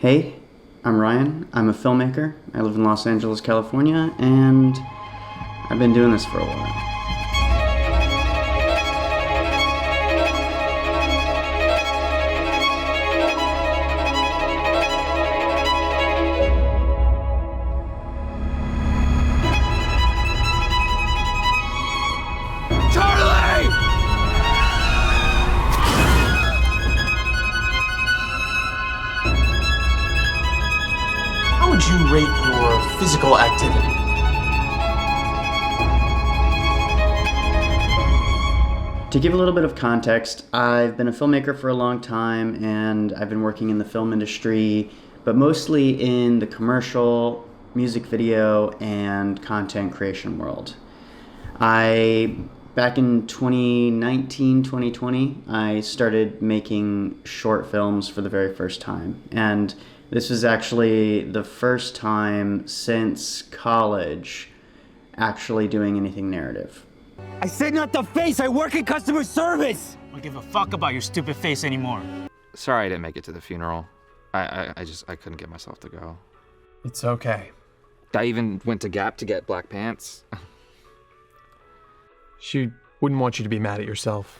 Hey, I'm Ryan. I'm a filmmaker. I live in Los Angeles, California, and I've been doing this for a while. Charlie! How would you rate your physical activity? To give a little bit of context, I've been a filmmaker for a long time, and I've been working in the film industry, but mostly in the commercial, music video, and content creation world. Back in 2019, 2020, I started making short films for the very first time. And this was actually the first time since college actually doing anything narrative. I said not the face, I work in customer service! I don't give a fuck about your stupid face anymore. Sorry I didn't make it to the funeral. I couldn't get myself to go. It's okay. I even went to Gap to get black pants. She wouldn't want you to be mad at yourself.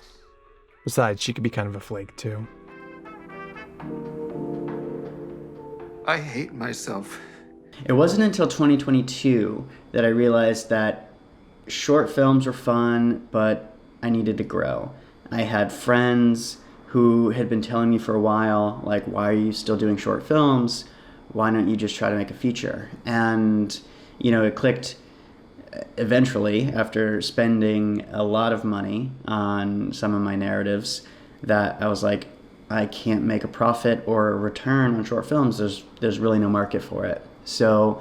Besides, she could be kind of a flake, too. I hate myself. It wasn't until 2022 that I realized that short films were fun, but I needed to grow. I had friends who had been telling me for a while, like, why are you still doing short films? Why don't you just try to make a feature? And, it clicked eventually after spending a lot of money on some of my narratives that I was like, I can't make a profit or a return on short films. There's really no market for it. So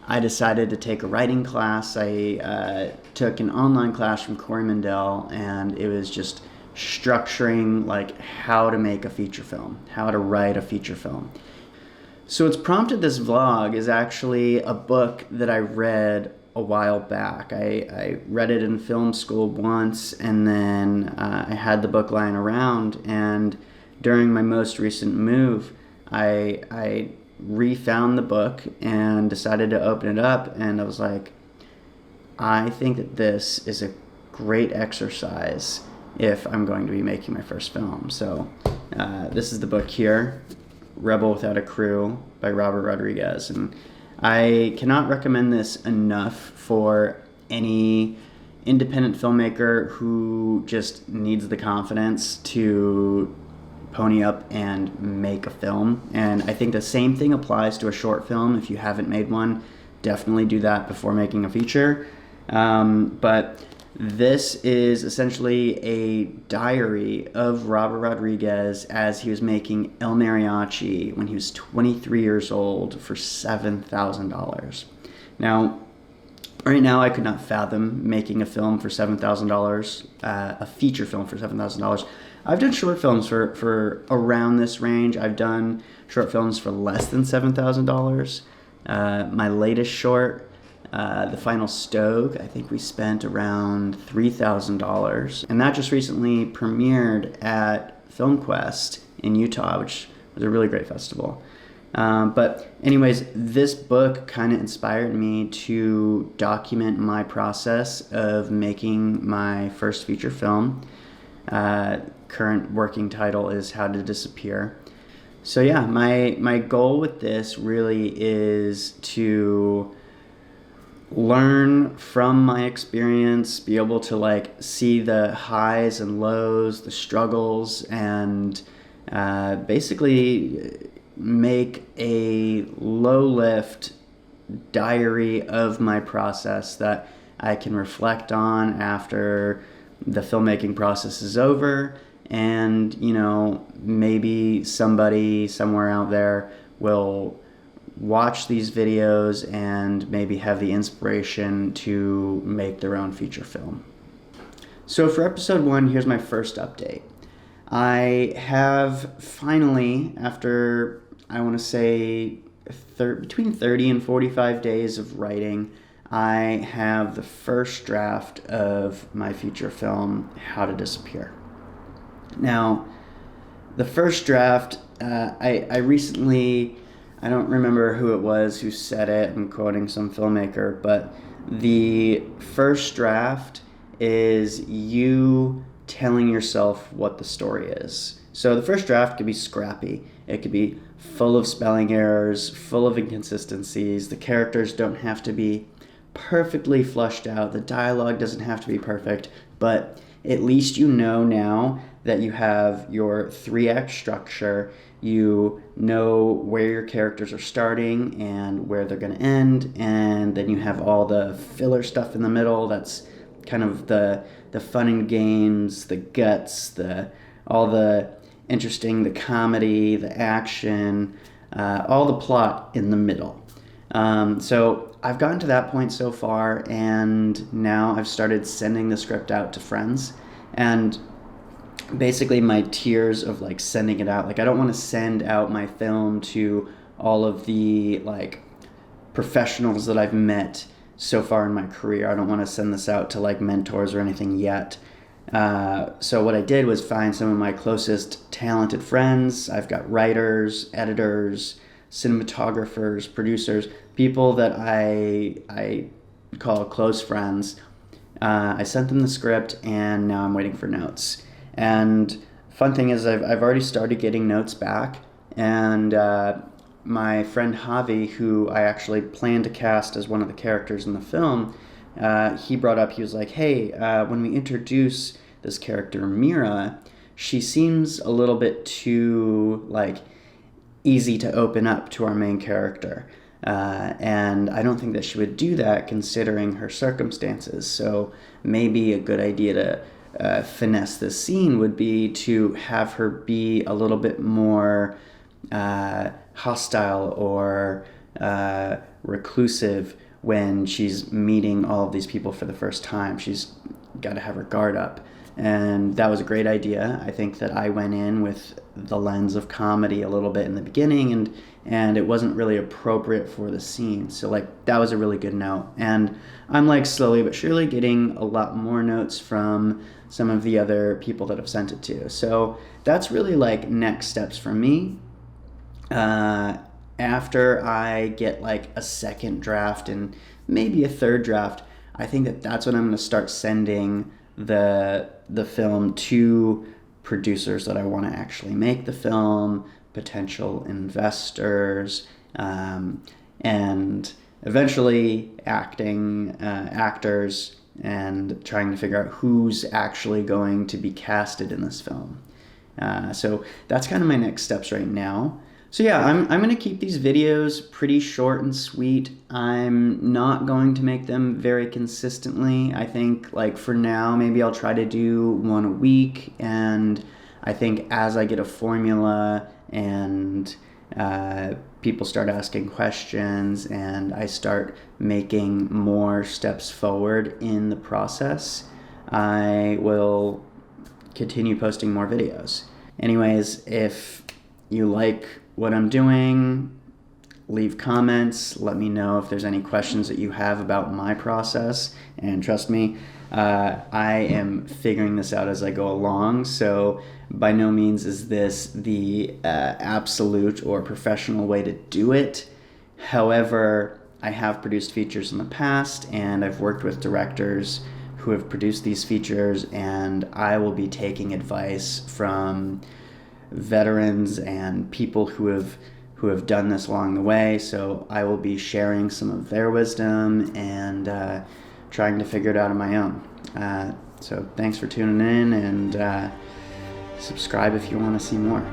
I decided to take a writing class. I took an online class from Corey Mindell, and it was just structuring like how to make a feature film, how to write a feature film. So what's prompted this vlog is actually a book that I read a while back. I read it in film school once, and then I had the book lying around, and during my most recent move, I refound the book and decided to open it up, and I was like, I think that this is a great exercise if I'm going to be making my first film. So this is the book here, Rebel Without a Crew by Robert Rodriguez, and I cannot recommend this enough for any independent filmmaker who just needs the confidence to pony up and make a film. And I think the same thing applies to a short film. If you haven't made one, definitely do that before making a feature. But this is essentially a diary of Robert Rodriguez as he was making El Mariachi when he was 23 years old for $7,000. Now, right now I could not fathom making a film for $7,000, a feature film for $7,000. I've done short films for around this range. I've done short films for less than $7,000. My latest short, The Final Stoke, I think we spent around $3,000. And that just recently premiered at FilmQuest in Utah, which was a really great festival. But anyways, this book kind of inspired me to document my process of making my first feature film. Current working title is How to Disappear. So yeah, my goal with this really is to learn from my experience, be able to see the highs and lows, the struggles, and basically make a low lift diary of my process that I can reflect on after the filmmaking process is over. And, maybe somebody somewhere out there will watch these videos and maybe have the inspiration to make their own feature film. So for episode 1, here's my first update. I have finally, after I want to say between 30 and 45 days of writing, I have the first draft of my feature film, How to Disappear. Now, the first draft, I recently I don't remember who it was who said it. I'm quoting some filmmaker, but the first draft is you telling yourself what the story is. So the first draft could be scrappy. It could be full of spelling errors, full of inconsistencies. The characters don't have to be perfectly flushed out. The dialogue doesn't have to be perfect, but at least you know now that you have your 3-act structure. You know where your characters are starting and where they're going to end, and then you have all the filler stuff in the middle. That's kind of the fun and games, the guts, all the interesting, the comedy, the action, all the plot in the middle. So I've gotten to that point so far, and now I've started sending the script out to friends. And basically my tiers of like sending it out, like I don't want to send out my film to all of the like professionals that I've met so far in my career. I don't want to send this out to like mentors or anything yet. So what I did was find some of my closest talented friends. I've got writers, editors, cinematographers, producers, people that I call close friends. I sent them the script, and now I'm waiting for notes. And fun thing is I've already started getting notes back, and my friend Javi, who I actually planned to cast as one of the characters in the film, he brought up, he was like, hey, when we introduce this character Mira, she seems a little bit too like easy to open up to our main character. And I don't think that she would do that considering her circumstances. So maybe a good idea to finesse this scene would be to have her be a little bit more hostile or reclusive when she's meeting all of these people for the first time. She's got to have her guard up. And that was a great idea. I think that I went in with the lens of comedy a little bit in the beginning, and it wasn't really appropriate for the scene. So like that was a really good note. And I'm like slowly but surely getting a lot more notes from some of the other people that I've sent it to. So that's really like next steps for me. After I get like a second draft and maybe a third draft, I think that that's when I'm going to start sending the film to producers that I want to actually make the film, potential investors, and eventually actors, and trying to figure out who's actually going to be casted in this film. So that's kind of my next steps right now. So yeah, I'm going to keep these videos pretty short and sweet. I'm not going to make them very consistently. I think like for now, maybe I'll try to do one a week. And I think as I get a formula and people start asking questions and I start making more steps forward in the process, I will continue posting more videos. Anyways, if you like what I'm doing, leave comments, let me know if there's any questions that you have about my process, and trust me, I am figuring this out as I go along, so by no means is this the absolute or professional way to do it. However, I have produced features in the past, and I've worked with directors who have produced these features, and I will be taking advice from veterans and people who have done this along the way. So I will be sharing some of their wisdom and trying to figure it out on my own. So thanks for tuning in, and subscribe if you want to see more.